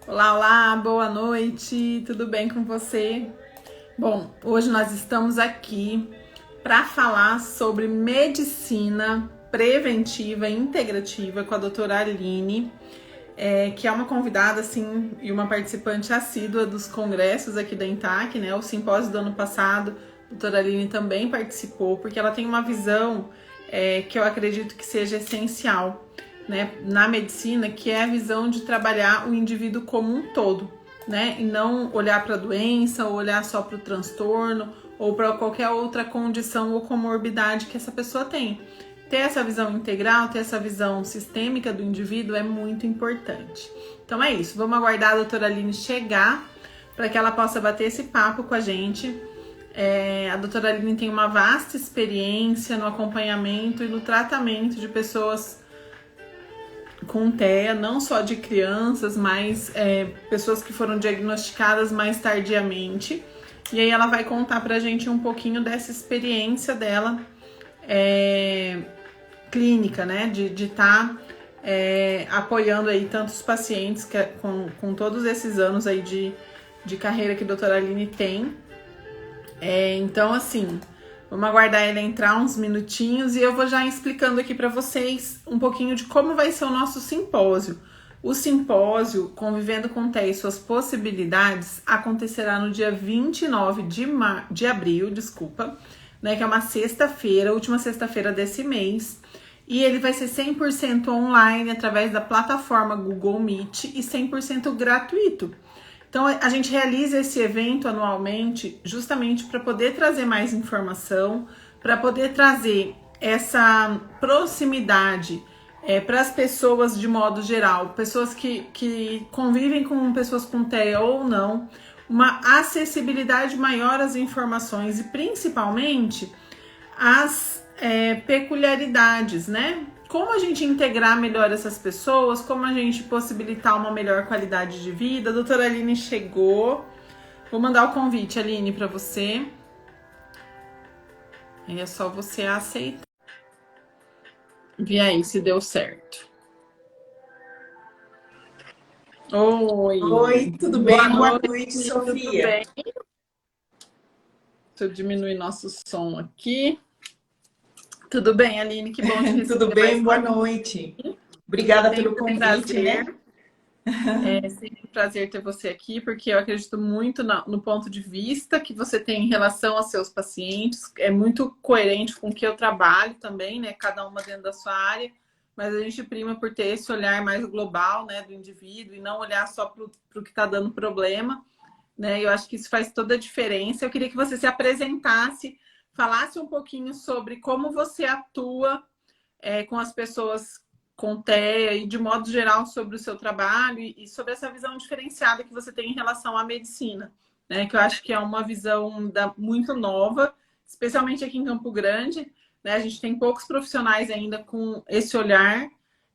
Olá, olá, boa noite, tudo bem com você? Bom, hoje nós estamos aqui para falar sobre medicina preventiva e integrativa com a doutora Aline, que é uma convidada assim e uma participante assídua dos congressos aqui da ENTAC, né? O simpósio do ano passado, a doutora Aline também participou, porque ela tem uma visão que eu acredito que seja essencial, né, na medicina, que é a visão de trabalhar o indivíduo como um todo, né, e não olhar para a doença, ou olhar só para o transtorno, ou para qualquer outra condição ou comorbidade que essa pessoa tem. Ter essa visão integral, ter essa visão sistêmica do indivíduo é muito importante. Então é isso, vamos aguardar a doutora Aline chegar para que ela possa bater esse papo com a gente. A doutora Aline tem uma vasta experiência no acompanhamento e no tratamento de pessoas com TEA, não só de crianças, mas pessoas que foram diagnosticadas mais tardiamente. E aí ela vai contar pra gente um pouquinho dessa experiência dela clínica, né? De estar apoiando aí tantos pacientes com todos esses anos aí de carreira que a doutora Aline tem. Então, assim, vamos aguardar ele entrar uns minutinhos e eu vou já explicando aqui para vocês um pouquinho de como vai ser o nosso simpósio. O simpósio Convivendo com TEA e suas possibilidades acontecerá no dia 29 de abril, né, que é uma sexta-feira, última sexta-feira desse mês. E ele vai ser 100% online através da plataforma Google Meet e 100% gratuito. Então, a gente realiza esse evento anualmente justamente para poder trazer mais informação, para poder trazer essa proximidade para as pessoas de modo geral, pessoas que convivem com pessoas com TEA ou não, uma acessibilidade maior às informações e principalmente às peculiaridades, né? Como a gente integrar melhor essas pessoas, como a gente possibilitar uma melhor qualidade de vida. A doutora Aline chegou. Vou mandar o convite, Aline, para você. Aí é só você aceitar. Vê aí se deu certo. Oi. Oi, tudo bem? Boa noite, Sofia. Tudo bem? Deixa eu diminuir nosso som aqui. Tudo bem, Aline? Que bom te receber. Tudo bem? Boa noite. Obrigada pelo convite, né? É sempre um prazer ter você aqui, porque eu acredito muito no ponto de vista que você tem em relação aos seus pacientes. É muito coerente com o que eu trabalho também, né? Cada uma dentro da sua área, mas a gente prima por ter esse olhar mais global, né, do indivíduo e não olhar só para o que está dando problema, né? Eu acho que isso faz toda a diferença. Eu queria que você se apresentasse, falasse um pouquinho sobre como você atua com as pessoas com TEA e, de modo geral, sobre o seu trabalho e sobre essa visão diferenciada que você tem em relação à medicina, né? Que eu acho que é uma visão muito nova, especialmente aqui em Campo Grande, né? A gente tem poucos profissionais ainda com esse olhar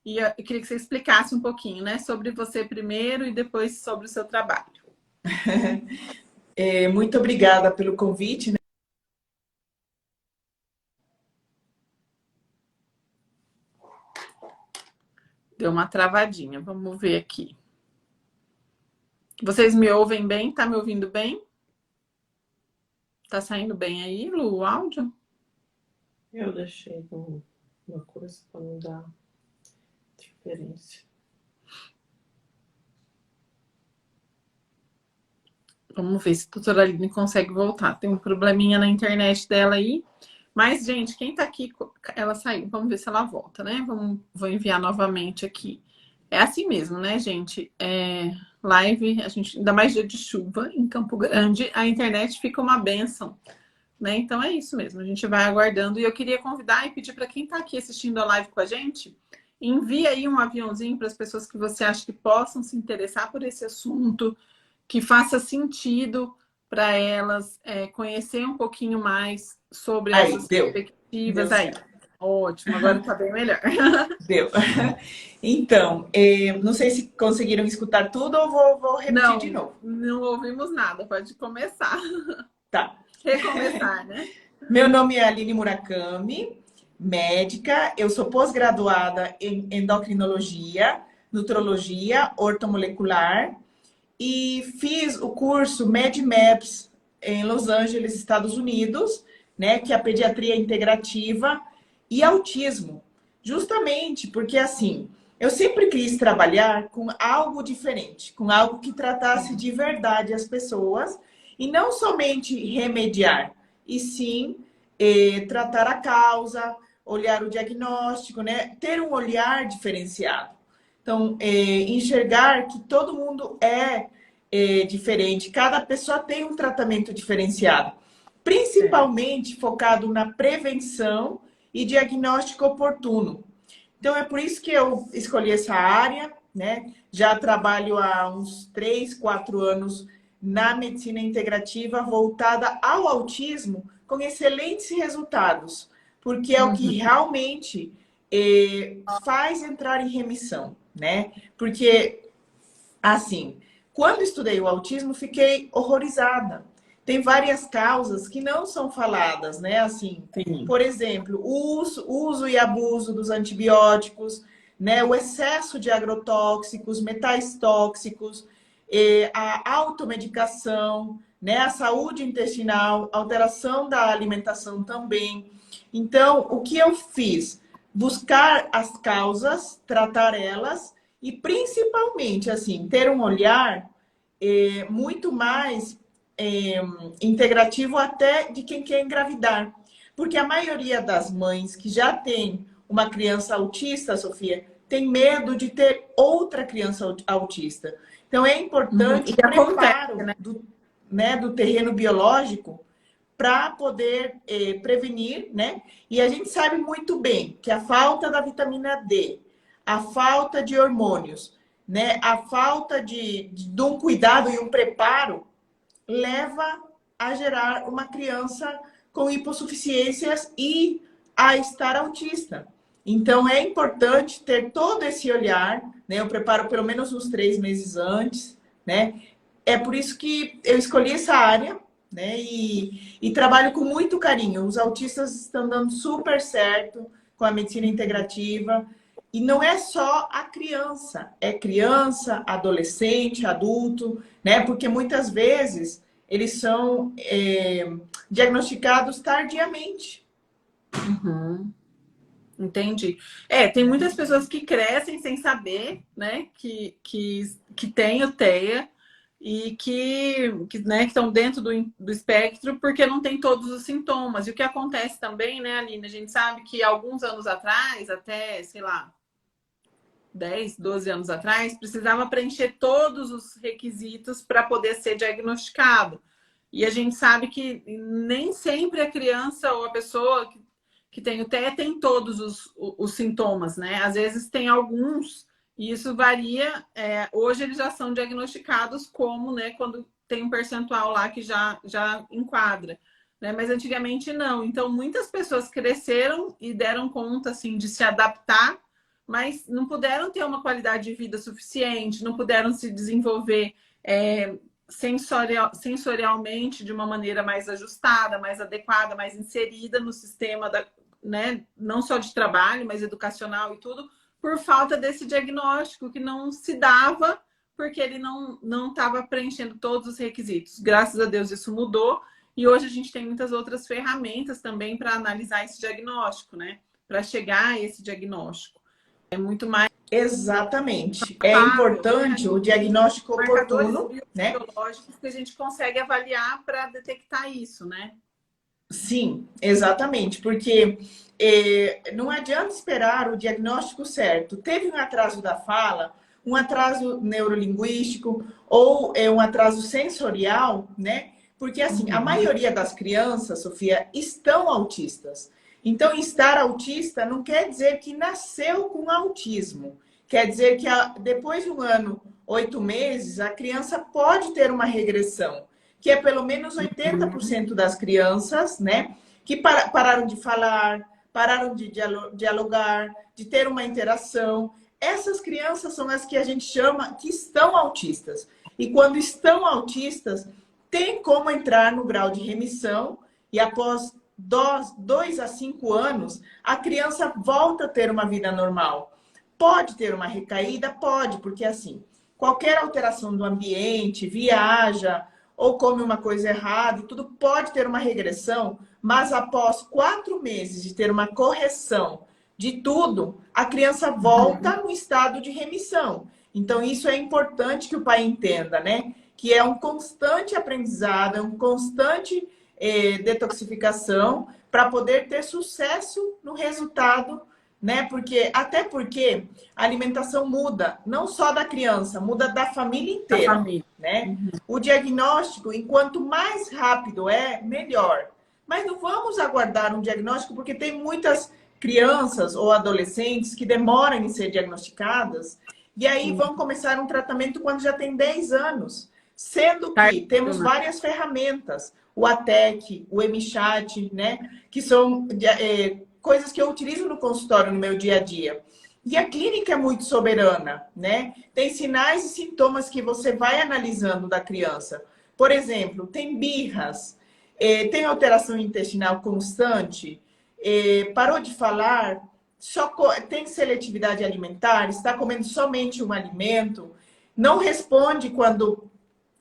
e eu queria que você explicasse um pouquinho, né? Sobre você primeiro e depois sobre o seu trabalho. Muito obrigada pelo convite, né? Deu uma travadinha, vamos ver aqui. Vocês me ouvem bem? Tá me ouvindo bem? Tá saindo bem aí, Lu, o áudio? Eu deixei uma coisa para não dar diferença. Vamos ver se a doutora Aline consegue voltar. Tem um probleminha na internet dela aí. Mas, gente, quem tá aqui, ela saiu. Vamos ver se ela volta, né? Vou enviar novamente aqui. É assim mesmo, né, gente? Live, a gente, ainda mais dia de chuva em Campo Grande, a internet fica uma bênção, né? Então é isso mesmo, a gente vai aguardando. E eu queria convidar e pedir para quem tá aqui assistindo a live com a gente, envie aí um aviãozinho para as pessoas que você acha que possam se interessar por esse assunto, que faça sentido para elas conhecer um pouquinho mais sobre essas perspectivas. Aí, ótimo, agora está bem melhor. Deu. Então, não sei se conseguiram escutar tudo ou vou repetir de novo. Não ouvimos nada, pode começar. Tá. Recomeçar, né? Meu nome é Aline Murakami, médica. Eu sou pós-graduada em endocrinologia, nutrologia, ortomolecular. e fiz o curso MedMaps em Los Angeles, Estados Unidos, né, que é a pediatria integrativa e autismo. Justamente porque, assim, eu sempre quis trabalhar com algo diferente, com algo que tratasse de verdade as pessoas e não somente remediar, e sim tratar a causa, olhar o diagnóstico, né? Ter um olhar diferenciado. Então, enxergar que todo mundo é diferente, cada pessoa tem um tratamento diferenciado, principalmente focado na prevenção e diagnóstico oportuno. Então, é por isso que eu escolhi essa área, né? Já trabalho há uns 3, 4 anos na medicina integrativa voltada ao autismo, com excelentes resultados, porque é o que realmente faz entrar em remissão, né? Porque, assim, quando estudei o autismo, fiquei horrorizada. Tem várias causas que não são faladas, né? Assim, Sim. por exemplo, o uso e abuso dos antibióticos, né? O excesso de agrotóxicos, metais tóxicos, a automedicação, né? A saúde intestinal, alteração da alimentação também. Então, o que eu fiz? Buscar as causas, tratar elas e principalmente, assim, ter um olhar muito mais integrativo até de quem quer engravidar. Porque a maioria das mães que já tem uma criança autista, Sofia, tem medo de ter outra criança autista. Então, é importante o preparo, né? do terreno biológico para poder prevenir, né? E a gente sabe muito bem que a falta da vitamina D, a falta de hormônios, né? A falta de um cuidado e um preparo leva a gerar uma criança com hipossuficiências e a estar autista. Então, é importante ter todo esse olhar, né? Eu preparo pelo menos uns 3 meses antes, né? É por isso que eu escolhi essa área, né? E trabalho com muito carinho. Os autistas estão dando super certo com a medicina integrativa. E não é só a criança, é criança, adolescente, adulto, né? Porque muitas vezes eles são diagnosticados tardiamente. Uhum. Entendi. Tem muitas pessoas que crescem sem saber, né, que tem o TEA e né, que estão dentro do espectro porque não tem todos os sintomas. E o que acontece também, né, Aline, a gente sabe que alguns anos atrás, até, sei lá, 10, 12 anos atrás, precisava preencher todos os requisitos para poder ser diagnosticado. E a gente sabe que nem sempre a criança ou a pessoa que tem o TEA tem todos os sintomas, né? Às vezes tem alguns, e isso varia. Hoje eles já são diagnosticados como, né, quando tem um percentual lá que já enquadra, né? Mas antigamente não. Então, muitas pessoas cresceram e deram conta, assim, de se adaptar, mas não puderam ter uma qualidade de vida suficiente, não puderam se desenvolver sensorialmente de uma maneira mais ajustada, mais adequada, mais inserida no sistema né, não só de trabalho, mas educacional e tudo, por falta desse diagnóstico que não se dava porque ele não estava preenchendo todos os requisitos. Graças a Deus isso mudou e hoje a gente tem muitas outras ferramentas também para analisar esse diagnóstico, né? Para chegar a esse diagnóstico. É muito mais... Exatamente. É importante o diagnóstico oportuno, né? Biológicos que a gente consegue avaliar para detectar isso, né? Sim, exatamente, porque não adianta esperar o diagnóstico certo. Teve um atraso da fala, um atraso neurolinguístico ou um atraso sensorial, né? Porque, assim, a maioria das crianças, Sofia, estão autistas. Então, estar autista não quer dizer que nasceu com autismo. Quer dizer que depois de 1 ano, 8 meses, a criança pode ter uma regressão, que é pelo menos 80% das crianças, né, que pararam de falar, pararam de dialogar, de ter uma interação. Essas crianças são as que a gente chama que estão autistas. E quando estão autistas, tem como entrar no grau de remissão e após 2 a 5 anos, a criança volta a ter uma vida normal. Pode ter uma recaída? Pode, porque assim, qualquer alteração do ambiente, viaja ou come uma coisa errada, e tudo pode ter uma regressão, mas após 4 meses de ter uma correção de tudo, a criança volta no estado de remissão. Então, isso é importante que o pai entenda, né? Que é um constante aprendizado, é um constante detoxificação para poder ter sucesso no resultado, né? Até porque a alimentação muda, não só da criança, muda da família Da inteira, família. né? O diagnóstico, enquanto mais rápido melhor. Mas não vamos aguardar um diagnóstico, porque tem muitas crianças ou adolescentes que demoram em ser diagnosticadas e aí vão começar um tratamento quando já tem 10 anos. Sendo que temos várias ferramentas, o ATEC, o MChat, né? Que são coisas que eu utilizo no consultório, no meu dia a dia. E a clínica é muito soberana, né? Tem sinais e sintomas que você vai analisando da criança. Por exemplo, tem birras, tem alteração intestinal constante, parou de falar, tem seletividade alimentar, está comendo somente um alimento, não responde quando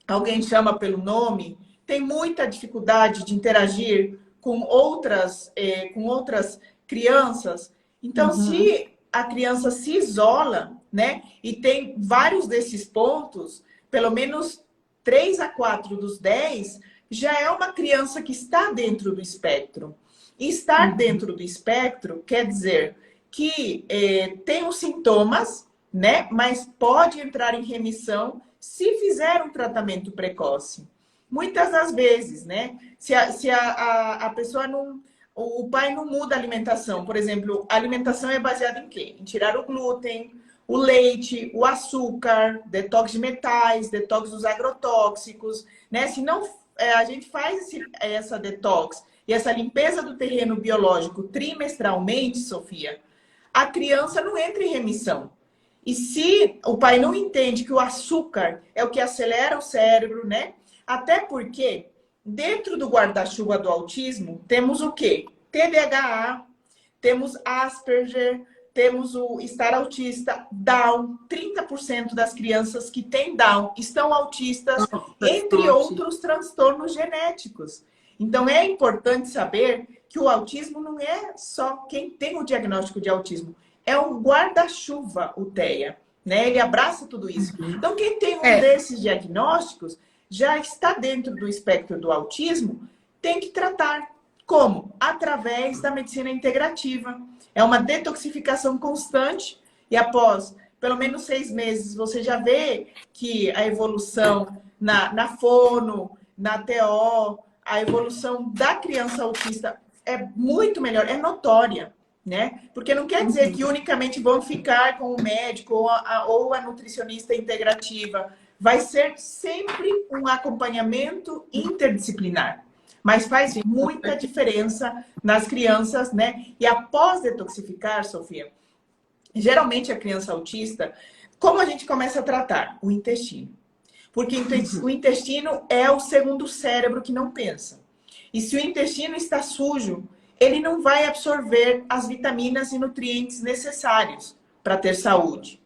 alguém chama pelo nome, tem muita dificuldade de interagir com outras crianças. Então, se a criança se isola, né, e tem vários desses pontos, pelo menos 3 a 4 dos 10, já é uma criança que está dentro do espectro. E estar dentro do espectro quer dizer que tem os sintomas, né, mas pode entrar em remissão se fizer um tratamento precoce. Muitas das vezes, né? Se a pessoa não... O pai não muda a alimentação. Por exemplo, a alimentação é baseada em quê? Em tirar o glúten, o leite, o açúcar, detox de metais, detox dos agrotóxicos, né? Se não a gente faz essa detox e essa limpeza do terreno biológico trimestralmente, Sofia, a criança não entra em remissão. E se o pai não entende que o açúcar é o que acelera o cérebro, né? Até porque dentro do guarda-chuva do autismo temos o quê? TDAH, temos Asperger, temos o estar autista, Down. 30% das crianças que têm Down estão autistas, entre outros transtornos genéticos. Então é importante saber que o autismo não é só quem tem o diagnóstico de autismo. É um guarda-chuva, o TEA, né? Ele abraça tudo isso. Então, quem tem um desses diagnósticos já está dentro do espectro do autismo, tem que tratar. Como? Através da medicina integrativa. É uma detoxificação constante e após pelo menos 6 meses você já vê que a evolução na fono, na TO, a evolução da criança autista é muito melhor, é notória. Né? Porque não quer dizer que unicamente vão ficar com o médico ou a nutricionista integrativa. Vai ser sempre um acompanhamento interdisciplinar. Mas faz muita diferença nas crianças, né? E após detoxificar, Sofia, geralmente a criança autista, como a gente começa a tratar? O intestino. Porque o intestino é o segundo cérebro que não pensa. E se o intestino está sujo, ele não vai absorver as vitaminas e nutrientes necessários para ter saúde.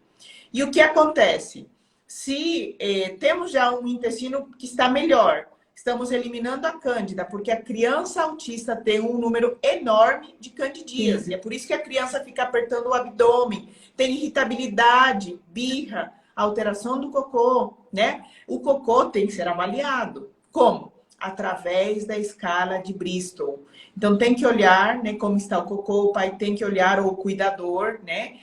E o que acontece? Se temos já um intestino que está melhor, estamos eliminando a cândida, porque a criança autista tem um número enorme de candidíase. E é por isso que a criança fica apertando o abdômen, tem irritabilidade, birra, alteração do cocô, né? O cocô tem que ser avaliado. Como? Através da escala de Bristol. Então, tem que olhar, né, como está o cocô, o pai tem que olhar, ou o cuidador, né,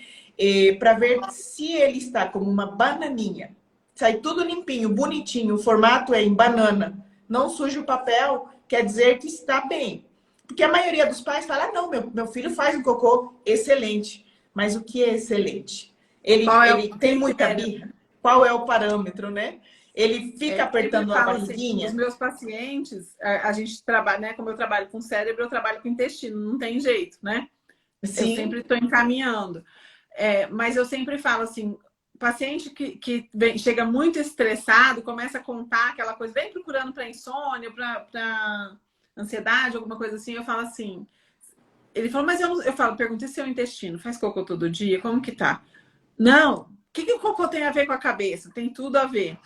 para ver se ele está como uma bananinha. Sai tudo limpinho, bonitinho, o formato é em banana. Não suja o papel, quer dizer que está bem. Porque a maioria dos pais fala, não, meu filho faz um cocô excelente. Mas o que é excelente? Ele tem muita birra? Qual é o parâmetro, né? Ele fica apertando a barriguinha. Assim, os meus pacientes, a gente trabalha, né? Como eu trabalho com cérebro, eu trabalho com intestino, não tem jeito, né? Sim. Eu sempre estou encaminhando. Mas eu sempre falo assim, paciente que chega muito estressado, começa a contar aquela coisa, vem procurando para insônia, para ansiedade, alguma coisa assim, eu falo assim. Ele falou, mas eu falo, perguntei seu intestino, faz cocô todo dia? Como que tá? Não. que o cocô tem a ver com a cabeça? Tem tudo a ver.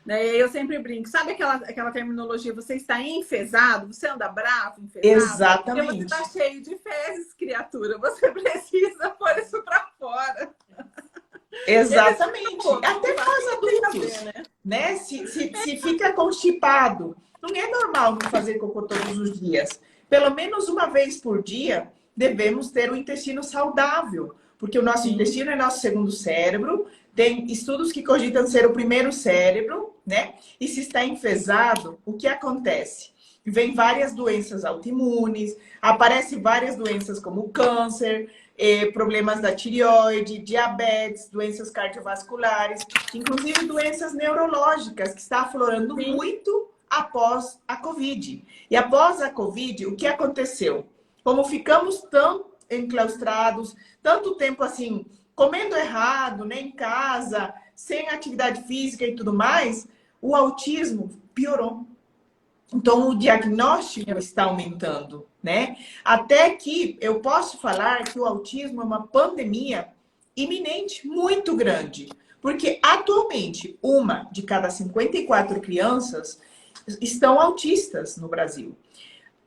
Né? Eu sempre brinco, sabe aquela terminologia, você está enfesado, você anda bravo, enfesado? Porque você Exatamente. está cheio de fezes, criatura. Você precisa pôr isso para fora. Exatamente. Até nós Tem a adultos, ver, né? né? Se fica constipado, não é normal não fazer cocô todos os dias. Pelo menos uma vez por dia, devemos ter o intestino saudável, porque o nosso intestino é nosso segundo cérebro. Tem estudos que cogitam ser o primeiro cérebro, né? E se está enfesado, o que acontece? Vem várias doenças autoimunes, aparecem várias doenças como câncer, problemas da tireoide, diabetes, doenças cardiovasculares, inclusive doenças neurológicas, que está aflorando muito após a Covid. E após a Covid, o que aconteceu? Como ficamos tão enclaustrados, tanto tempo assim, comendo errado, né, em casa, sem atividade física e tudo mais, o autismo piorou. Então, o diagnóstico está aumentando, né? Até que eu posso falar que o autismo é uma pandemia iminente, muito grande. Porque, atualmente, uma de cada 54 crianças estão autistas no Brasil.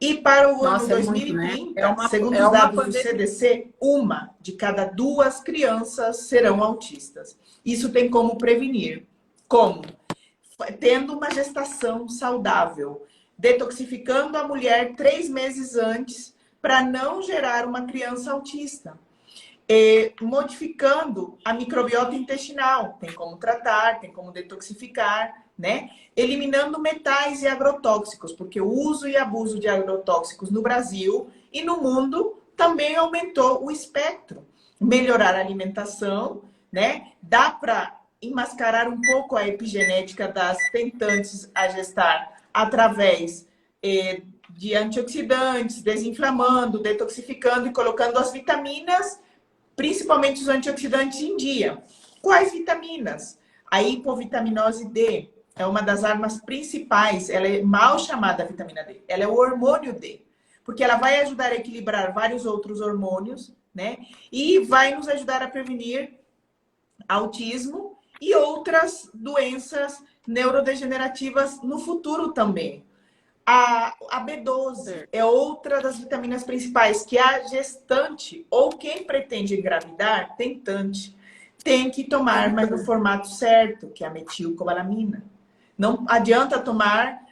E para o ano 2030, segundo os dados do CDC, uma de cada 2 crianças serão autistas. Isso tem como prevenir. Como? Tendo uma gestação saudável, detoxificando a mulher 3 meses antes para não gerar uma criança autista. Modificando a microbiota intestinal, tem como tratar, tem como detoxificar, né? Eliminando metais e agrotóxicos, porque o uso e abuso de agrotóxicos no Brasil e no mundo também aumentou o espectro. Melhorar a alimentação, né? Dá para enmascarar um pouco a epigenética das tentantes a gestar através de antioxidantes, desinflamando, detoxificando e colocando as vitaminas, principalmente os antioxidantes, em dia. Quais vitaminas? A hipovitaminose D é uma das armas principais. Ela é mal chamada vitamina D. Ela é o hormônio D, porque ela vai ajudar a equilibrar vários outros hormônios, né? E vai nos ajudar a prevenir autismo e outras doenças neurodegenerativas no futuro também. A B12 é outra das vitaminas principais, que a gestante ou quem pretende engravidar, tentante, tem que tomar, mas no formato certo, que é a metilcobalamina. Não adianta tomar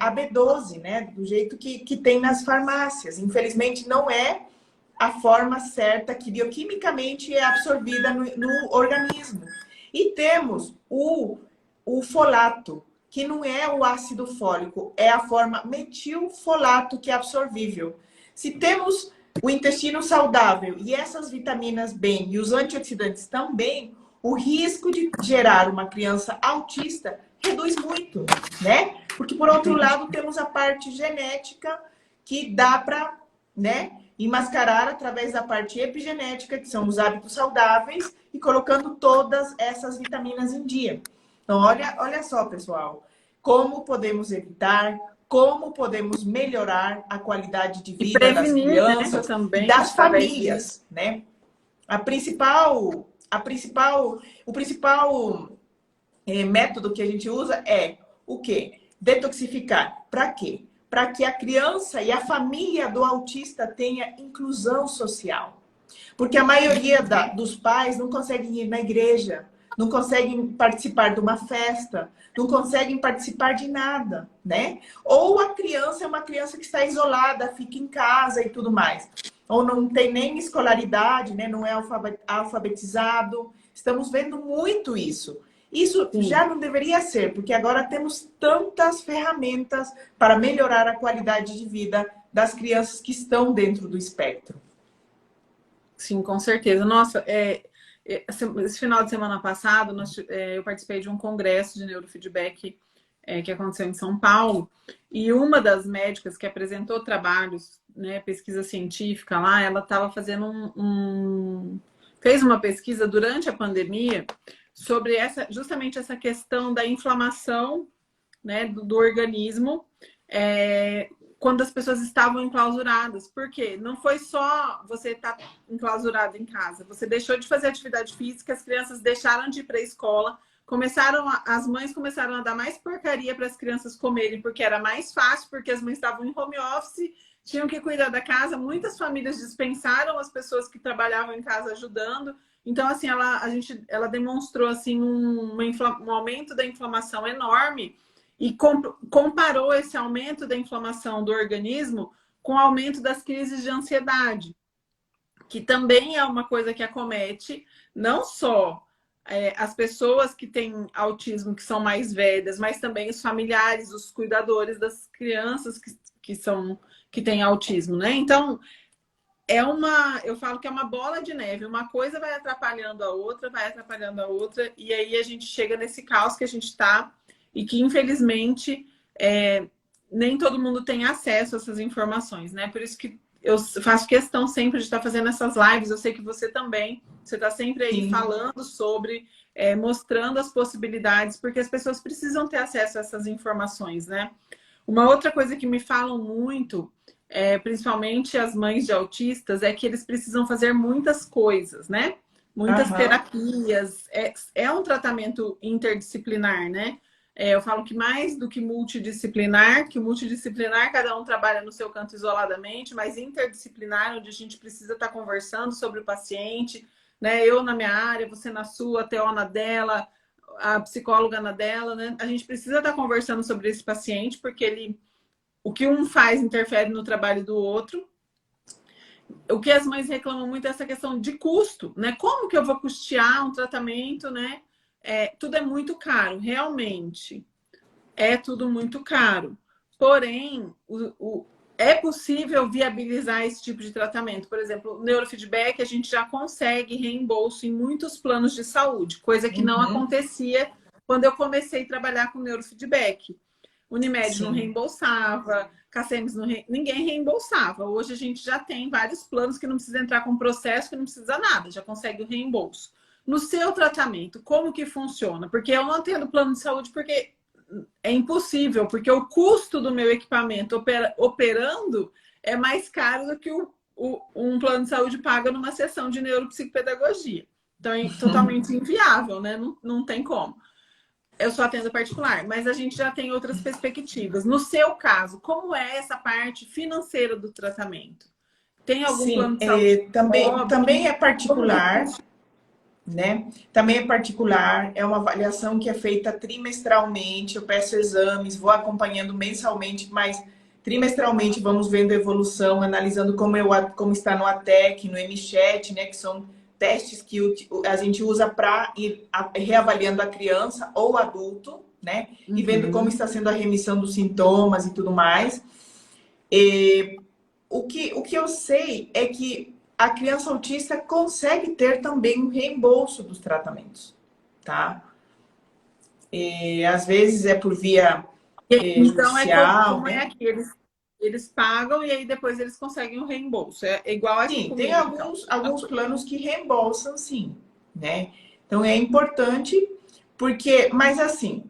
a B12, né? Do jeito que tem nas farmácias. Infelizmente, não é a forma certa que bioquimicamente é absorvida no organismo. E temos o folato, que não é o ácido fólico, é a forma metilfolato que é absorvível. Se temos o intestino saudável e essas vitaminas bem e os antioxidantes também, o risco de gerar uma criança autista reduz muito, né? Porque, por outro lado, temos a parte genética que dá para, né, enmascarar através da parte epigenética, que são os hábitos saudáveis, e colocando todas essas vitaminas em dia. Então, olha só, pessoal, como podemos evitar, como podemos melhorar a qualidade de vida prevenir, das crianças, né, também, das famílias, né? O principal método que a gente usa é o quê? Detoxificar. Para quê? Para que a criança e a família do autista tenha inclusão social. Porque a maioria dos pais não conseguem ir na igreja, não conseguem participar de uma festa, não conseguem participar de nada, né? Ou a criança é uma criança que está isolada, fica em casa e tudo mais. Ou não tem nem escolaridade, né? Não é alfabetizado. Estamos vendo muito isso. Isso já não deveria ser, porque agora temos tantas ferramentas para melhorar a qualidade de vida das crianças que estão dentro do espectro. Sim, com certeza. Nossa, esse final de semana passado, eu participei de um congresso de neurofeedback que aconteceu em São Paulo, e uma das médicas que apresentou trabalhos, né, pesquisa científica lá, ela estava fazendo fez uma pesquisa durante a pandemia sobre justamente essa questão da inflamação, né, do organismo, quando as pessoas estavam enclausuradas. Por quê? Não foi só você estar enclausurado em casa. Você deixou de fazer atividade física, as crianças deixaram de ir para a escola, as mães começaram a dar mais porcaria para as crianças comerem, porque era mais fácil, porque as mães estavam em home office, tinham que cuidar da casa. Muitas famílias dispensaram as pessoas que trabalhavam em casa ajudando. Então, assim, ela demonstrou assim, um aumento da inflamação enorme e comparou esse aumento da inflamação do organismo com o aumento das crises de ansiedade, que também é uma coisa que acomete não só as pessoas que têm autismo, que são mais velhas, mas também os familiares, os cuidadores das crianças que têm autismo, né? Então, eu falo que é uma bola de neve, uma coisa vai atrapalhando a outra, e aí a gente chega nesse caos que a gente está, e que, infelizmente, nem todo mundo tem acesso a essas informações, né? Por isso que eu faço questão sempre de estar fazendo essas lives. Eu sei que você também, você está sempre aí falando sobre, mostrando as possibilidades, porque as pessoas precisam ter acesso a essas informações, né? Uma outra coisa que me falam muito, principalmente as mães de autistas, é que eles precisam fazer muitas coisas, né? Muitas terapias. É um tratamento interdisciplinar, né? Eu falo que mais do que multidisciplinar, que o multidisciplinar cada um trabalha no seu canto isoladamente, mas interdisciplinar, onde a gente precisa estar conversando sobre o paciente, né? Eu na minha área, você na sua, a Theo na dela, a psicóloga na dela, né? A gente precisa estar conversando sobre esse paciente, porque o que um faz interfere no trabalho do outro. O que as mães reclamam muito é essa questão de custo, né? Como que eu vou custear um tratamento, né? Tudo é muito caro, realmente. É tudo muito caro. Porém, é possível viabilizar esse tipo de tratamento. Por exemplo, o neurofeedback, a gente já consegue reembolso em muitos planos de saúde, coisa que não acontecia quando eu comecei a trabalhar com neurofeedback. Unimed não reembolsava, Cacemes ninguém reembolsava. Hoje a gente já tem vários planos que não precisa entrar com processo, que não precisa nada, já consegue o reembolso. No seu tratamento, como que funciona? Porque eu não atendo plano de saúde porque é impossível, porque o custo do meu equipamento operando é mais caro do que um plano de saúde paga numa sessão de neuropsicopedagogia. Então é totalmente inviável, né? Não tem como. Eu só atendo particular, mas a gente já tem outras perspectivas. No seu caso, como é essa parte financeira do tratamento? Tem algum plano de saúde? Também é particular, né? Também é particular, é uma avaliação que é feita trimestralmente. Eu peço exames, vou acompanhando mensalmente, mas trimestralmente vamos vendo a evolução, analisando como está no ATEC, no MChat, né? Que são testes que a gente usa para ir reavaliando a criança ou adulto, né? E vendo como está sendo a remissão dos sintomas e tudo mais. O que eu sei é que a criança autista consegue ter também um reembolso dos tratamentos, tá? Às vezes é por via então, judicial, como né? é aqui, eles pagam e aí depois eles conseguem o reembolso. É igual aqui Sim, comigo, tem alguns planos que reembolsam, sim, né? Então é importante, mas assim,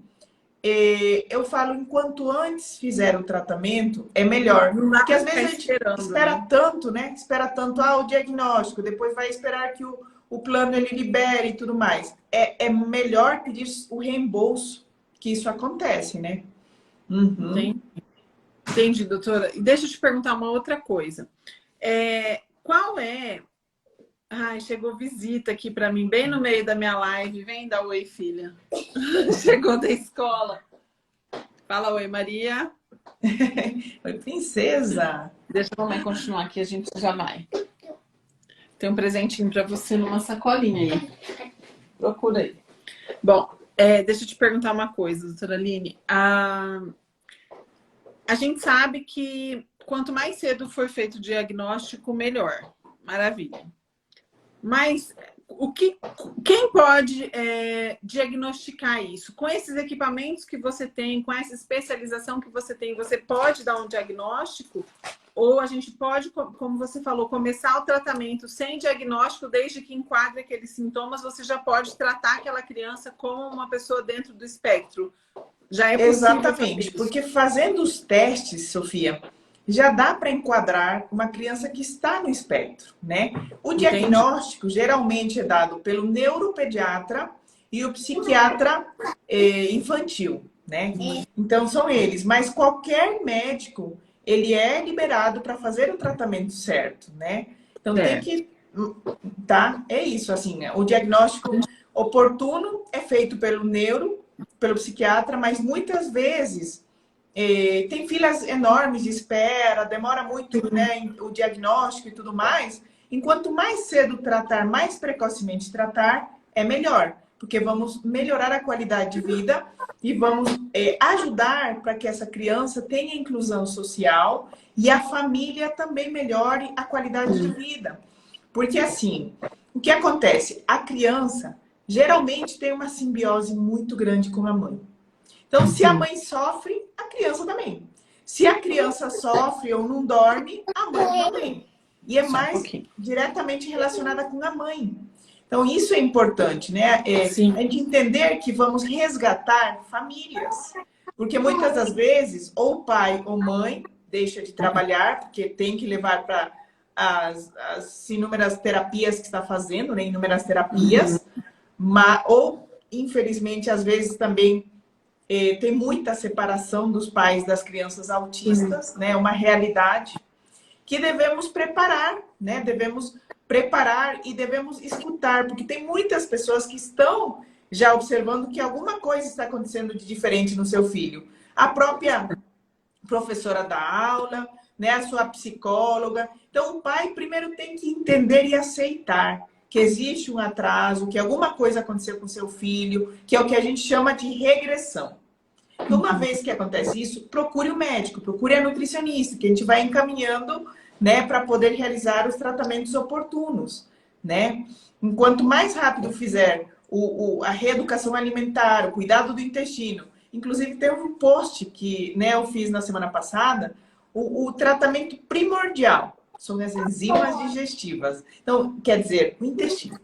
eu falo, enquanto antes fizer o tratamento, é melhor. Não dá Porque pra às ficar vezes a gente esperando, espera né? tanto, né? Espera tanto, o diagnóstico, depois vai esperar que o plano ele libere e tudo mais. É melhor pedir o reembolso, que isso acontece, né? Entendi, doutora. E deixa eu te perguntar uma outra coisa. Qual é... Ai, chegou visita aqui para mim, bem no meio da minha live. Vem dar oi, filha. Chegou da escola. Fala oi, Maria. Oi, princesa. Deixa a mamãe continuar aqui, a gente já vai. Tem um presentinho para você numa sacolinha aí. Procura aí. Bom, deixa eu te perguntar uma coisa, doutora Aline. A gente sabe que quanto mais cedo for feito o diagnóstico, melhor. Maravilha. Mas quem pode diagnosticar isso? Com esses equipamentos que você tem, com essa especialização que você tem, você pode dar um diagnóstico? Ou a gente pode, como você falou, começar o tratamento sem diagnóstico, desde que enquadre aqueles sintomas, você já pode tratar aquela criança como uma pessoa dentro do espectro? Já é possível. Exatamente, porque fazendo os testes, Sofia, já dá para enquadrar uma criança que está no espectro, né? O Entendi. diagnóstico geralmente é dado pelo neuropediatra e o psiquiatra infantil, né? Então são eles, mas qualquer médico, ele é liberado para fazer o tratamento certo, né? Então tem que, tá? É isso, assim, né? O diagnóstico oportuno é feito pelo psiquiatra, mas muitas vezes tem filas enormes de espera, demora muito, né, o diagnóstico e tudo mais. Enquanto mais cedo tratar, mais precocemente tratar, é melhor, porque vamos melhorar a qualidade de vida e vamos ajudar para que essa criança tenha inclusão social e a família também melhore a qualidade de vida. Porque assim, o que acontece? A criança geralmente tem uma simbiose muito grande com a mãe. Então, se a mãe sofre, a criança também. Se a criança sofre ou não dorme, a mãe também. E é mais diretamente relacionada com a mãe. Então, isso é importante, né? A gente entender que vamos resgatar famílias. Porque muitas das vezes, ou pai ou mãe deixa de trabalhar, porque tem que levar para as inúmeras terapias que está fazendo, né? Inúmeras terapias. Ou, infelizmente, às vezes também tem muita separação dos pais das crianças autistas, né? Uma realidade que devemos preparar, né? Devemos preparar e devemos escutar, porque tem muitas pessoas que estão já observando que alguma coisa está acontecendo de diferente no seu filho. A própria professora da aula, né? A sua psicóloga. Então, o pai primeiro tem que entender e aceitar que existe um atraso, que alguma coisa aconteceu com seu filho, que é o que a gente chama de regressão. Então, uma vez que acontece isso, procure o médico, procure a nutricionista, que a gente vai encaminhando, né, para poder realizar os tratamentos oportunos, né? Enquanto mais rápido fizer a reeducação alimentar, o cuidado do intestino, inclusive tem um post que, né, eu fiz na semana passada, o tratamento primordial são as enzimas digestivas. Então, quer dizer, o intestino.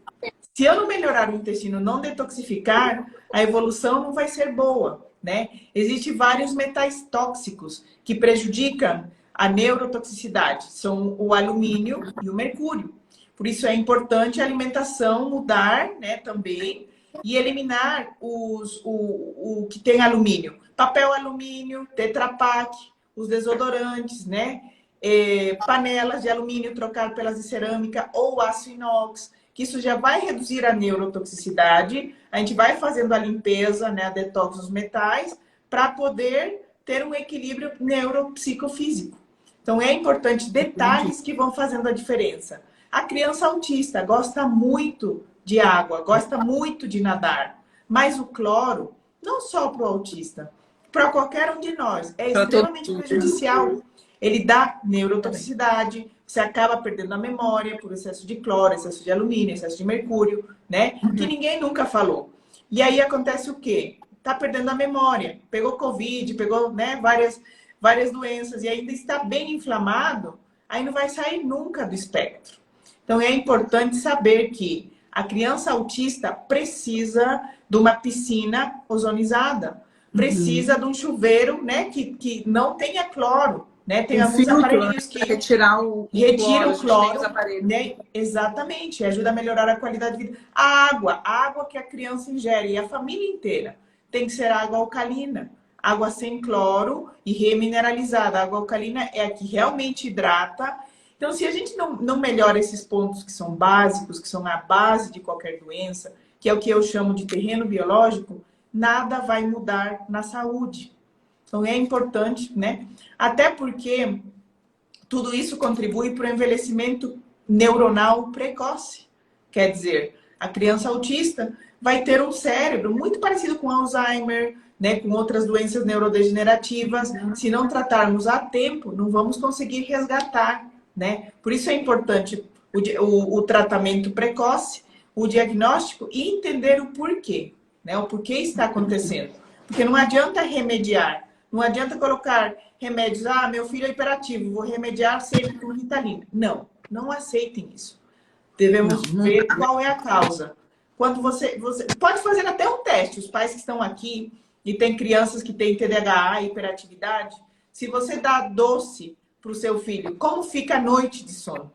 Se eu não melhorar o intestino, não detoxificar, a evolução não vai ser boa, né? Existem vários metais tóxicos que prejudicam a neurotoxicidade. São o alumínio e o mercúrio. Por isso é importante a alimentação mudar, né, também, e eliminar o que tem alumínio. Papel alumínio, Tetra Pak, os desodorantes, né? Panelas de alumínio, trocar pelas de cerâmica ou aço inox, que isso já vai reduzir a neurotoxicidade. A gente vai fazendo a limpeza, né, a detox dos metais, para poder ter um equilíbrio neuropsicofísico. Então, é importante detalhes que vão fazendo a diferença. A criança autista gosta muito de água, gosta muito de nadar, mas o cloro, não só para o autista, para qualquer um de nós, é extremamente prejudicial. Ele dá neurotoxicidade, você acaba perdendo a memória por excesso de cloro, excesso de alumínio, excesso de mercúrio, né? Que ninguém nunca falou. E aí acontece o quê? Tá perdendo a memória, pegou Covid, pegou, né, várias doenças e ainda está bem inflamado, aí não vai sair nunca do espectro. Então é importante saber que a criança autista precisa de uma piscina ozonizada, precisa de um chuveiro, né, que não tenha cloro. Né? Tem alguns aparelhos que retira o cloro, né? Exatamente, ajuda a melhorar a qualidade de vida. A água que a criança ingere e a família inteira tem que ser água alcalina, água sem cloro e remineralizada. A água alcalina é a que realmente hidrata. Então, se a gente não melhora esses pontos que são básicos, que são a base de qualquer doença, que é o que eu chamo de terreno biológico, nada vai mudar na saúde. Então, é importante, né? Até porque tudo isso contribui para o envelhecimento neuronal precoce. Quer dizer, a criança autista vai ter um cérebro muito parecido com Alzheimer, né? Com outras doenças neurodegenerativas. Se não tratarmos a tempo, não vamos conseguir resgatar, né? Por isso é importante o tratamento precoce, o diagnóstico e entender o porquê, né? O porquê está acontecendo. Porque não adianta remediar. Não adianta colocar remédios. Ah, meu filho é hiperativo, vou remediar sempre com Ritalina. Não, não aceitem isso. Devemos ver qual é a causa. Quando você pode fazer até um teste. Os pais que estão aqui e tem crianças que têm TDAH e hiperatividade, se você dá doce para o seu filho como fica a noite de sono.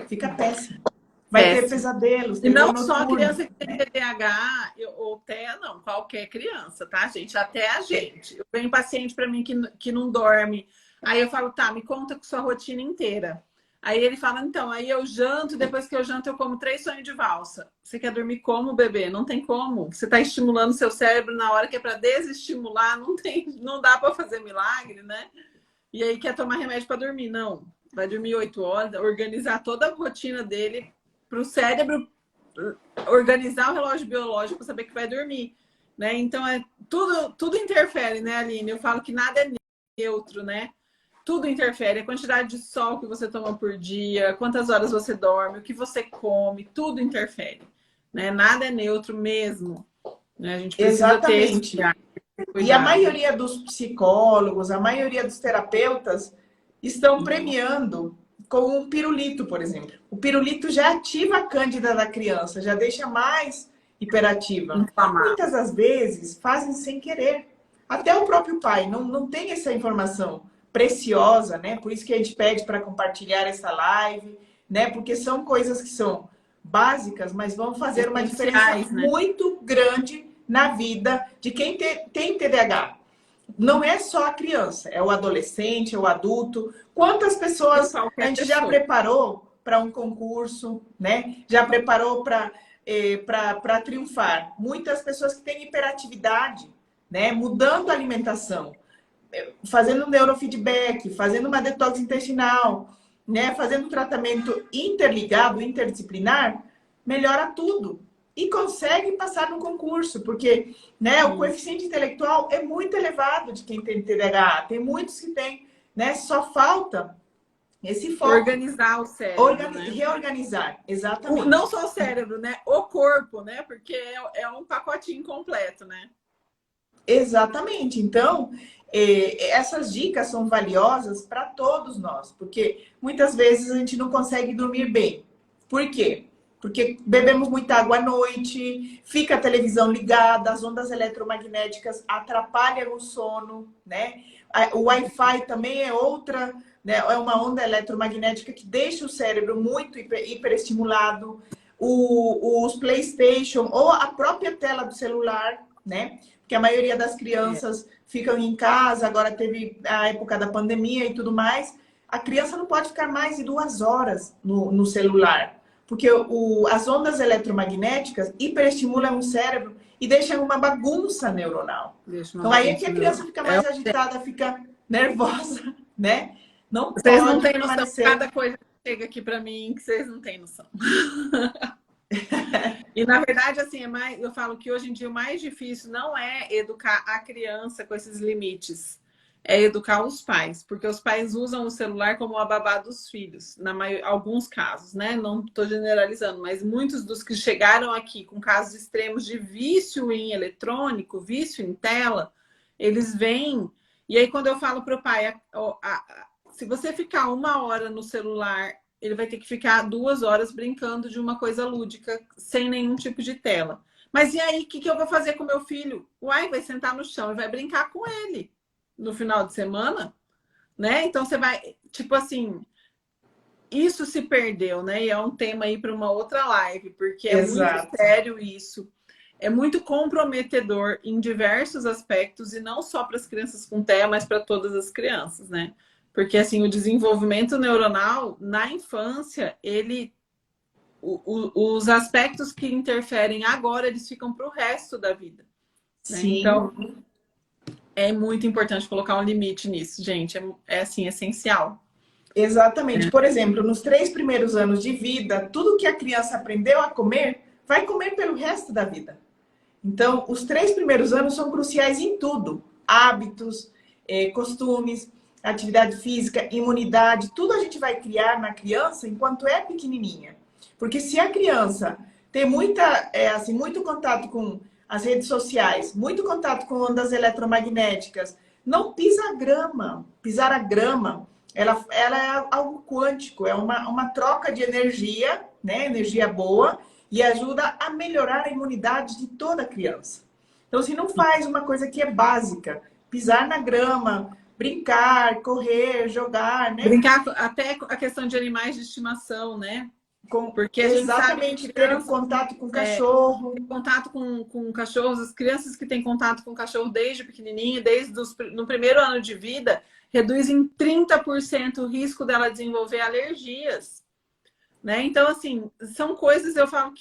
Fica péssimo. Vai ter pesadelos, E não terror só a noturno, criança que tem né? TDAH ou TEA, não. Qualquer criança, tá, gente? Até a gente. Eu venho paciente para mim que não dorme. Aí eu falo, tá, me conta com sua rotina inteira. Aí ele fala, então, aí eu janto, depois que eu janto eu como 3 sonhos de valsa. Você quer dormir como, bebê? Não tem como. Você tá estimulando seu cérebro na hora que é para desestimular, não dá para fazer milagre, né? E aí quer tomar remédio para dormir. Não. Vai dormir 8 horas, organizar toda a rotina dele para o cérebro organizar o relógio biológico para saber que vai dormir, né? Então tudo interfere, né, Aline? Eu falo que nada é neutro, né? Tudo interfere, a quantidade de sol que você toma por dia, quantas horas você dorme, o que você come, tudo interfere, né? Nada é neutro mesmo, né? A gente precisa ter esse Exatamente. E a maioria dos psicólogos, a maioria dos terapeutas estão premiando com um pirulito, por exemplo. O pirulito já ativa a cândida da criança, já deixa mais hiperativa. Muitas das vezes fazem sem querer. Até o próprio pai não tem essa informação preciosa, né? Por isso que a gente pede para compartilhar essa live, né? Porque são coisas que são básicas, mas vão fazer uma diferença, né, muito grande na vida de quem tem TDAH. Não é só a criança, é o adolescente, é o adulto. Quantas pessoas a gente já preparou para um concurso, né? Já preparou para triunfar. Muitas pessoas que têm hiperatividade, né? Mudando a alimentação, fazendo neurofeedback, fazendo uma detox intestinal, né? Fazendo um tratamento interligado, interdisciplinar, melhora tudo. E consegue passar no concurso, porque, né, o coeficiente intelectual é muito elevado de quem tem TDAH. Tem muitos que têm, né? Só falta esse foco. Organizar o cérebro, né? Reorganizar, exatamente. Não só o cérebro, né? O corpo, né? Porque é um pacotinho completo, né? Exatamente. Então, essas dicas são valiosas para todos nós, porque muitas vezes a gente não consegue dormir bem. Por quê? Porque bebemos muita água à noite, fica a televisão ligada, as ondas eletromagnéticas atrapalham o sono, né? O Wi-Fi também é outra, né? É uma onda eletromagnética que deixa o cérebro muito hiperestimulado. Os PlayStation ou a própria tela do celular, né? Porque a maioria das crianças ficam em casa, agora teve a época da pandemia e tudo mais. A criança não pode ficar mais de 2 horas no celular. Porque as ondas eletromagnéticas hiperestimulam o cérebro e deixam uma bagunça neuronal. Então aí é que a criança fica mais agitada, fica nervosa, né? Não vocês pode não têm noção. permanecer. Cada coisa que chega aqui para mim que vocês não têm noção. E na verdade, assim, eu falo que hoje em dia o mais difícil não é educar a criança com esses limites. É educar os pais, porque os pais usam o celular como a babá dos filhos, alguns casos, né? Não estou generalizando, mas muitos dos que chegaram aqui com casos extremos de vício em eletrônico, vício em tela, eles vêm. E aí, quando eu falo para o pai, se você ficar 1 hora no celular, ele vai ter que ficar 2 horas brincando de uma coisa lúdica, sem nenhum tipo de tela. Mas e aí, o que eu vou fazer com meu filho? Uai, vai sentar no chão e vai brincar com ele no final de semana, né? Então você vai, tipo assim, isso se perdeu, né? E é um tema aí para uma outra live, porque é muito sério isso. É muito comprometedor em diversos aspectos, e não só para as crianças com TEA, mas para todas as crianças, né? Porque assim, o desenvolvimento neuronal na infância, os aspectos que interferem agora, eles ficam para o resto da vida. Né? Sim. Então, é muito importante colocar um limite nisso, gente. É assim, essencial. Exatamente. Por exemplo, nos 3 primeiros anos de vida, tudo que a criança aprendeu a comer, vai comer pelo resto da vida. Então, os 3 primeiros anos são cruciais em tudo. Hábitos, costumes, atividade física, imunidade, tudo a gente vai criar na criança enquanto é pequenininha. Porque se a criança tem muito contato com as redes sociais, muito contato com ondas eletromagnéticas, não pisa a grama. Pisar a grama, ela é algo quântico, é uma troca de energia, né? Energia boa, e ajuda a melhorar a imunidade de toda criança. Então, se não faz uma coisa que é básica, pisar na grama, brincar, correr, jogar, né? Até a questão de animais de estimação, né? Porque a gente sabe Exatamente, que ter crianças contato com têm cachorro. contato com cachorros, as crianças que têm contato com cachorro desde pequenininho, no primeiro ano de vida, reduz em 30% o risco dela desenvolver alergias. Né? Então, assim, são coisas, eu falo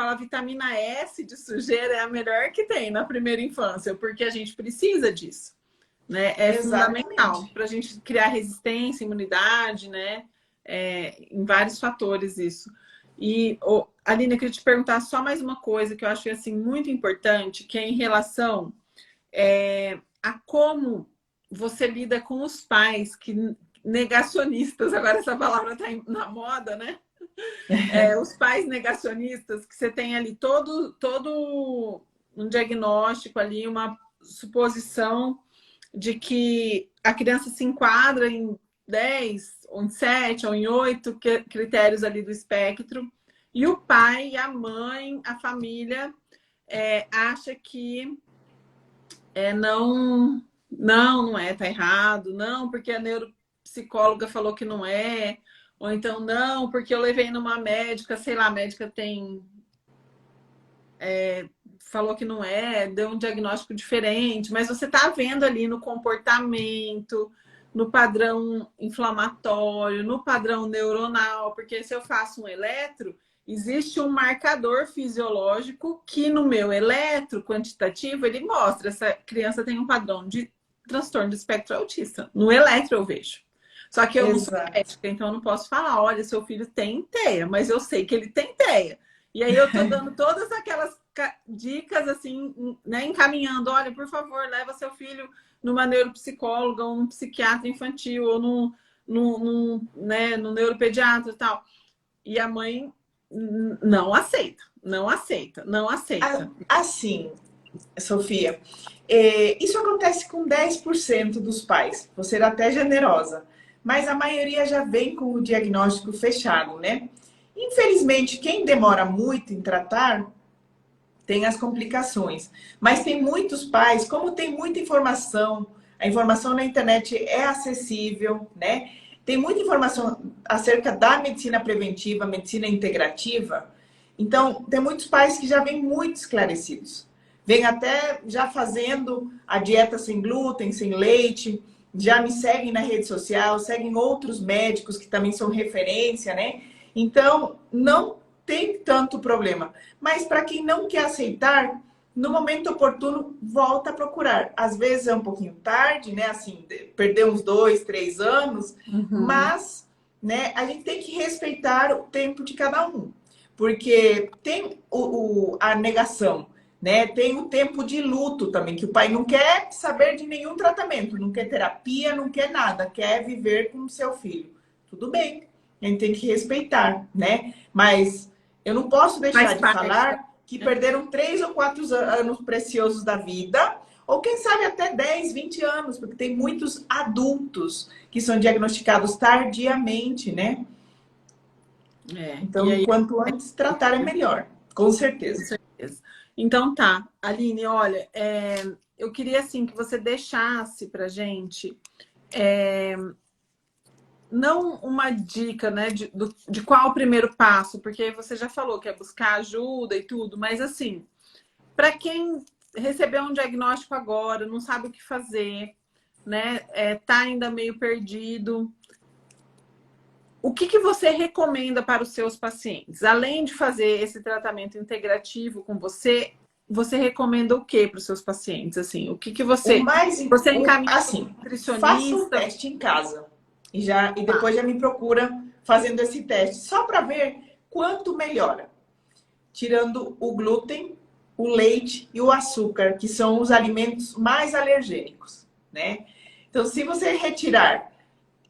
a vitamina S de sujeira é a melhor que tem na primeira infância, porque a gente precisa disso, né? É fundamental Exatamente. para a gente criar resistência, imunidade, né? Em vários fatores isso. E, Aline, eu queria te perguntar só mais uma coisa que eu acho assim, muito importante, que é em relação a como você lida com os pais que negacionistas, agora essa palavra está na moda, né? Os pais negacionistas, que você tem ali todo um diagnóstico ali, uma suposição de que a criança se enquadra em 10, ou em 7, ou em 8 critérios ali do espectro, e o pai, a mãe, a família acha que não é, tá errado, não, porque a neuropsicóloga falou que não é, ou então não, porque eu levei numa médica, sei lá, a médica falou que não é, deu um diagnóstico diferente, mas você tá vendo ali no comportamento, no padrão inflamatório, no padrão neuronal, porque se eu faço um eletro, existe um marcador fisiológico que no meu eletro quantitativo ele mostra essa criança tem um padrão de transtorno do espectro autista. No eletro eu vejo. Só que eu não sou Exato. médica, então eu não posso falar, olha, seu filho tem TEA, mas eu sei que ele tem TEA. E aí eu tô dando todas aquelas dicas assim, né, encaminhando, olha, por favor, leva seu filho numa neuropsicóloga, ou num psiquiatra infantil, ou no neuropediatra e tal. E a mãe não aceita, não aceita, não aceita. Assim, Sofia, isso acontece com 10% dos pais. Vou ser até generosa. Mas a maioria já vem com o diagnóstico fechado, né? Infelizmente, quem demora muito em tratar tem as complicações. Mas tem muitos pais, como tem muita informação, a informação na internet é acessível, né? Tem muita informação acerca da medicina preventiva, medicina integrativa. Então, tem muitos pais que já vêm muito esclarecidos. Vêm até já fazendo a dieta sem glúten, sem leite, já me seguem na rede social, seguem outros médicos que também são referência, né? Então, não tem tanto problema. Mas para quem não quer aceitar, no momento oportuno, volta a procurar. Às vezes é um pouquinho tarde, né? Assim, perder uns 2, 3 anos, mas, né, a gente tem que respeitar o tempo de cada um. Porque tem a negação, né? Tem o tempo de luto também, que o pai não quer saber de nenhum tratamento, não quer terapia, não quer nada, quer viver com o seu filho. Tudo bem, a gente tem que respeitar, né? Mas eu não posso deixar Faz de parte. falar que perderam 3 ou 4 anos preciosos da vida, ou quem sabe até 10, 20 anos, porque tem muitos adultos que são diagnosticados tardiamente, né? E Então, aí, quanto antes tratar é melhor, com com certeza. certeza. Então tá, Aline, olha, eu queria assim que você deixasse pra gente não uma dica, né, de qual o primeiro passo, porque você já falou que é buscar ajuda e tudo, mas assim, para quem recebeu um diagnóstico agora, não sabe o que fazer, né, tá ainda meio perdido, o que você recomenda para os seus pacientes? Além de fazer esse tratamento integrativo com você, você recomenda o que para os seus pacientes? Assim, o que O você... mais, Você encaminha para um assim, faça o nutricionista? teste em casa e Tá. depois já me procura fazendo esse teste, só para ver quanto melhora. Tirando o glúten, o leite e o açúcar, que são os alimentos mais alergênicos, né? Então, se você retirar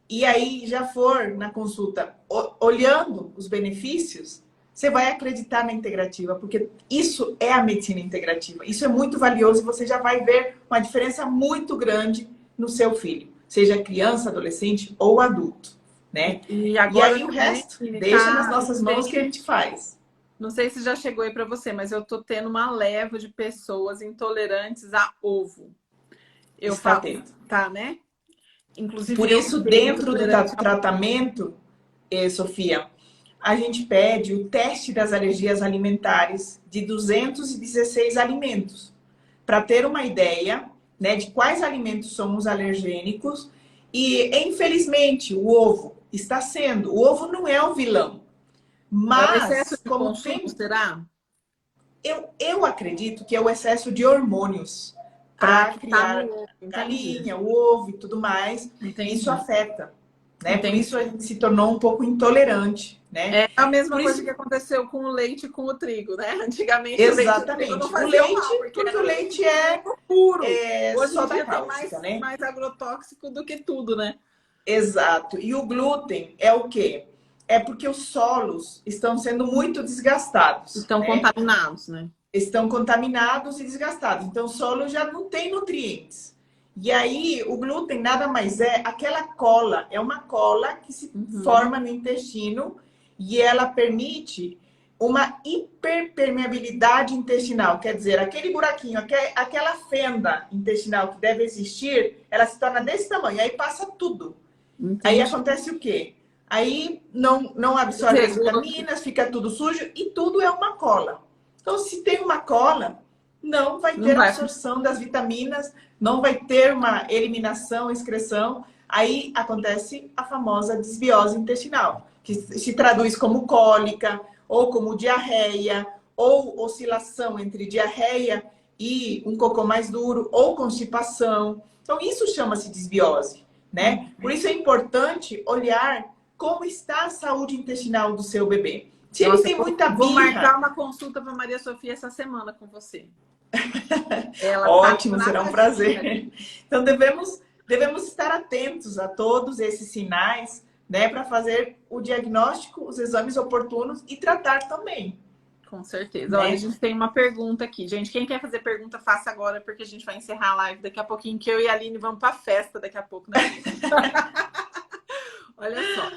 e aí já for na consulta olhando os benefícios, você vai acreditar na integrativa, porque isso é a medicina integrativa. Isso é muito valioso e você já vai ver uma diferença muito grande no seu filho, seja criança, adolescente ou adulto, né? E E agora aí o também, resto deixa nas nossas não sei mãos que a gente faz. não sei se já chegou aí para você, mas eu tô tendo uma leva de pessoas intolerantes a ovo. Eu Está falo, tendo. tá, né? Inclusive, Por eu isso, fiquei dentro do intolerante ao tratamento, Sofia, a gente pede o teste das alergias alimentares de 216 alimentos, para ter uma ideia, né, de quais alimentos são os alergênicos. E, infelizmente, o ovo está sendo. O ovo não é o vilão, é o excesso mas de como consumo, tem, será? eu acredito que é o excesso de hormônios Ah, para que tá criar no ovo, entendi. galinha, o ovo e tudo mais. Isso Entendi. afeta, né? Por Entendi. isso a gente se tornou um pouco intolerante, né? É a mesma Por coisa que isso, aconteceu com o leite e com o trigo, né? Antigamente o leite e o trigo não exatamente. O faziam leite, mal, porque porque o era leite leite de trigo puro. é Hoje em soda dia tem cáustica, né? mais agrotóxico do que tudo, né? Exato. E o glúten é o quê? É porque os solos estão sendo muito desgastados, Estão né? contaminados, né? Estão contaminados e desgastados. Então, o solo já não tem nutrientes. E aí, o glúten nada mais é aquela cola, é uma cola que se Uhum. forma no intestino e ela permite uma hiperpermeabilidade intestinal. Quer dizer, aquele buraquinho, aquela fenda intestinal que deve existir, ela se torna desse tamanho, aí passa tudo. Aí Entendi. acontece o quê? Aí não absorve as Desregula. vitaminas, fica tudo sujo e tudo é uma cola. Então, se tem uma cola, não vai Não ter vai. absorção das vitaminas, não vai ter uma eliminação, excreção. Aí acontece a famosa desbiose intestinal, que se traduz como cólica, ou como diarreia, ou oscilação entre diarreia e um cocô mais duro, ou constipação. Então, isso chama-se desbiose, né? Por isso é importante olhar como está a saúde intestinal do seu bebê. Se ele Nossa, tem muita vou marcar birra, uma consulta para Maria Sofia essa semana com você. Ela tá ótimo, será um travadinha ali. prazer. Então devemos estar atentos a todos esses sinais, né, para fazer o diagnóstico, os exames oportunos e tratar também, Com certeza. Olha, a né? gente tem uma pergunta aqui. Gente, quem quer fazer pergunta, faça agora, porque a gente vai encerrar a live daqui a pouquinho, que eu e a Aline vamos para festa daqui a pouco, né? Olha só.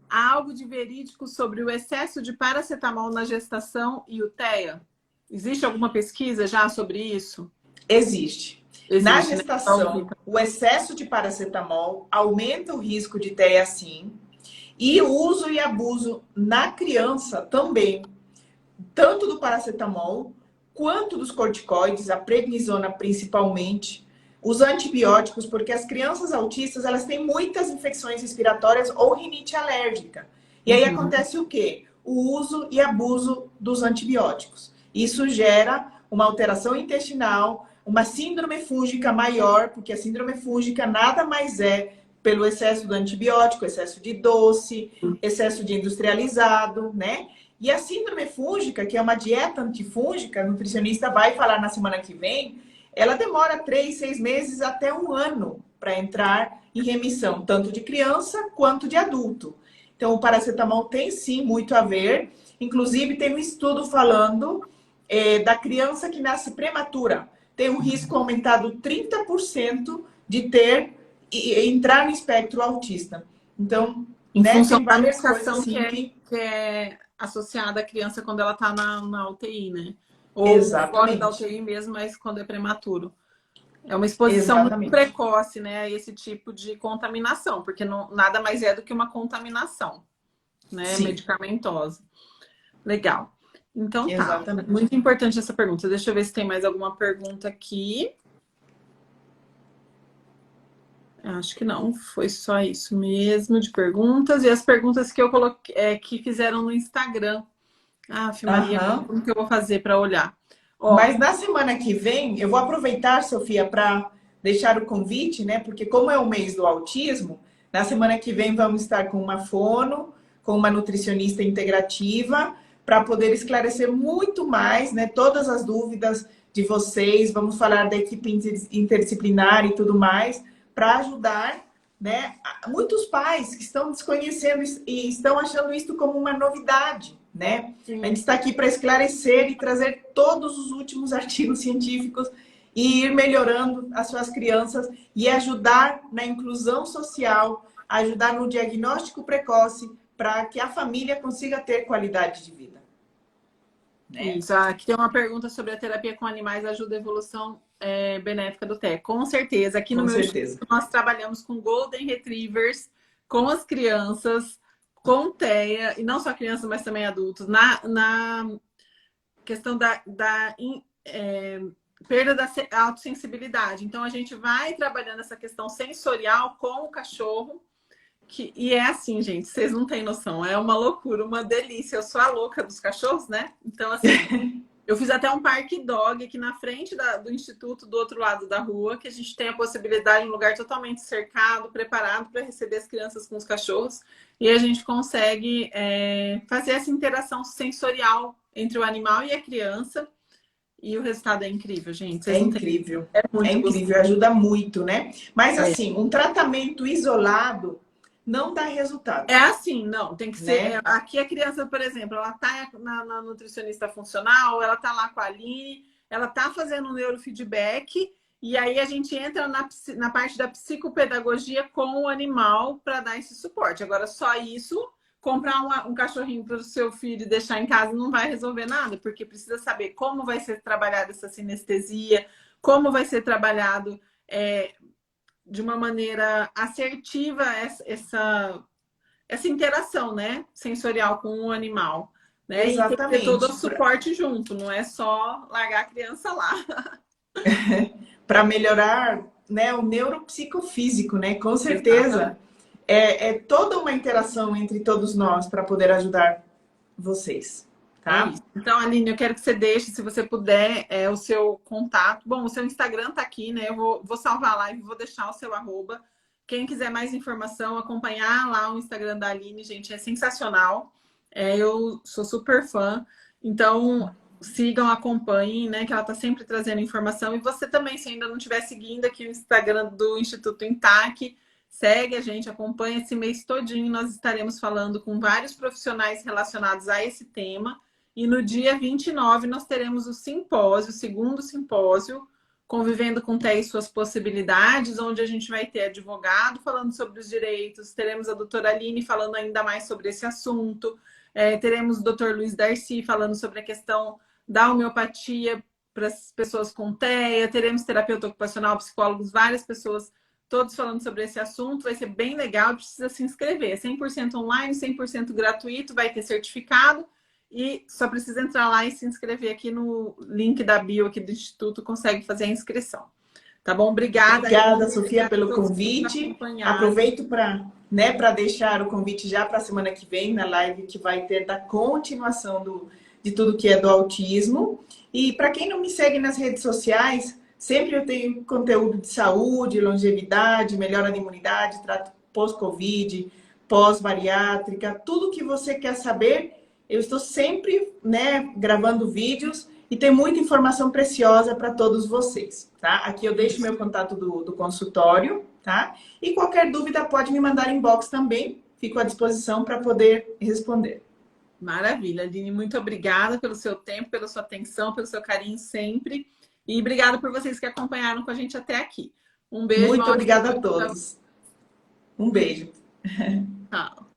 Há algo de verídico sobre o excesso de paracetamol na gestação e UTEA? Existe alguma pesquisa já sobre isso? Existe. Na Existe, né? gestação, o excesso de paracetamol aumenta o risco de TEA sim, e o uso e abuso na criança também, tanto do paracetamol quanto dos corticoides, a prednisona principalmente, os antibióticos, porque as crianças autistas elas têm muitas infecções respiratórias ou rinite alérgica. E aí Uhum. acontece o quê? O uso e abuso dos antibióticos. Isso gera uma alteração intestinal, uma síndrome fúngica maior, porque a síndrome fúngica nada mais é pelo excesso do antibiótico, excesso de doce, excesso de industrializado, né? E a síndrome fúngica, que é uma dieta antifúngica, a nutricionista vai falar na semana que vem, ela demora 3, 6 meses até um ano para entrar em remissão, tanto de criança quanto de adulto. Então, o paracetamol tem sim muito a ver. Inclusive, tem um estudo falando da criança que nasce prematura. Tem um risco aumentado 30% de entrar no espectro autista. Então, Em né, função tem da várias coisas medicação assim que é associada à criança quando ela está na UTI, né? Ou fora da Exatamente. UTI mesmo, mas quando é prematuro. É uma exposição muito Exatamente. precoce, né, a esse tipo de contaminação, porque nada mais é do que uma contaminação, né, Sim, medicamentosa. Legal. Então tá, exatamente. muito importante essa pergunta. Deixa eu ver se tem mais alguma pergunta aqui. Acho que não, foi só isso mesmo de perguntas. E as perguntas que eu coloquei, que fizeram no Instagram. Maria, agora Aham. como que eu vou fazer para olhar? Ó, Mas na semana que vem, eu vou aproveitar, Sofia, para deixar o convite, né? Porque como é o mês do autismo, na semana que vem vamos estar com uma fono, com uma nutricionista integrativa, para poder esclarecer muito mais, né? Todas as dúvidas de vocês. Vamos falar da equipe interdisciplinar e tudo mais, para ajudar, né? Muitos pais que estão desconhecendo e estão achando isso como uma novidade, né? A gente sim. está aqui para esclarecer e trazer todos os últimos artigos científicos e ir melhorando as suas crianças e ajudar na inclusão social, ajudar no diagnóstico precoce para que a família consiga ter qualidade de vida. né? Isso, aqui tem uma pergunta sobre a terapia com animais ajuda a evolução benéfica do TEA. Com certeza. Aqui no Com meu certeza. instituto nós trabalhamos com Golden Retrievers, com as crianças, com TEA, e não só crianças, mas também adultos, na questão perda da autossensibilidade. Então, a gente vai trabalhando essa questão sensorial com o cachorro. E é assim, gente, vocês não têm noção. É uma loucura, uma delícia. Eu sou a louca dos cachorros, né? Então, assim, eu fiz até um parque dog aqui na frente do instituto, do outro lado da rua, que a gente tem a possibilidade, um lugar totalmente cercado, preparado para receber as crianças com os cachorros. E a gente consegue fazer essa interação sensorial entre o animal e a criança. E o resultado é incrível, gente. Vocês É não têm... incrível. É É muito gostoso. incrível, ajuda muito, né? Mas assim, um tratamento isolado não dá resultado, É assim, não, tem que ser. né? Aqui a criança, por exemplo, ela tá na nutricionista funcional, ela tá lá com a Aline, ela tá fazendo um neurofeedback, e aí a gente entra na parte da psicopedagogia com o animal para dar esse suporte. Agora, só isso, comprar um cachorrinho para o seu filho e deixar em casa não vai resolver nada, porque precisa saber como vai ser trabalhada essa sinestesia, como vai ser trabalhado. De uma maneira assertiva essa interação, né? Sensorial com o animal. Né? E tem que ter todo o Exatamente. suporte junto, não é só largar a criança lá. Para melhorar, né, o neuropsicofísico, né? Com certeza. É toda uma interação entre todos nós para poder ajudar vocês, tá? Então, Aline, eu quero que você deixe, se você puder, o seu contato. Bom, o seu Instagram tá aqui, né? Eu vou salvar a live, vou deixar o seu arroba. Quem quiser mais informação, acompanhar lá o Instagram da Aline, gente, é sensacional. Eu sou super fã. Então, sigam, acompanhem, né? Que ela tá sempre trazendo informação. E você também, se ainda não estiver seguindo aqui o Instagram do Instituto Intac, segue a gente, acompanha esse mês todinho. Nós estaremos falando com vários profissionais relacionados a esse tema. E no dia 29 nós teremos o simpósio, o segundo simpósio, Convivendo com TEA e suas possibilidades, onde a gente vai ter advogado falando sobre os direitos, teremos a doutora Aline falando ainda mais sobre esse assunto, teremos o doutor Luiz Darcy falando sobre a questão da homeopatia para as pessoas com TEA, teremos terapeuta ocupacional, psicólogos, várias pessoas, todos falando sobre esse assunto. Vai ser bem legal, precisa se inscrever. É 100% online, 100% gratuito, vai ter certificado. E só precisa entrar lá e se inscrever aqui no link da bio aqui do Instituto, consegue fazer a inscrição. Tá bom? Obrigada. Obrigada, Sofia, pelo convite. Aproveito para deixar o convite já para a semana que vem, na live que vai ter da continuação de tudo que é do autismo. E para quem não me segue nas redes sociais, sempre eu tenho conteúdo de saúde, longevidade, melhora da imunidade, trato pós-Covid, pós-bariátrica, tudo que você quer saber. Eu estou sempre, né, gravando vídeos e tem muita informação preciosa para todos vocês, tá? Aqui eu deixo meu contato do consultório, tá? E qualquer dúvida pode me mandar inbox também. Fico à disposição para poder responder. Maravilha, Aline. Muito obrigada pelo seu tempo, pela sua atenção, pelo seu carinho sempre. E obrigada por vocês que acompanharam com a gente até aqui. Um beijo. Muito obrigada a todos. Um beijo. Tchau.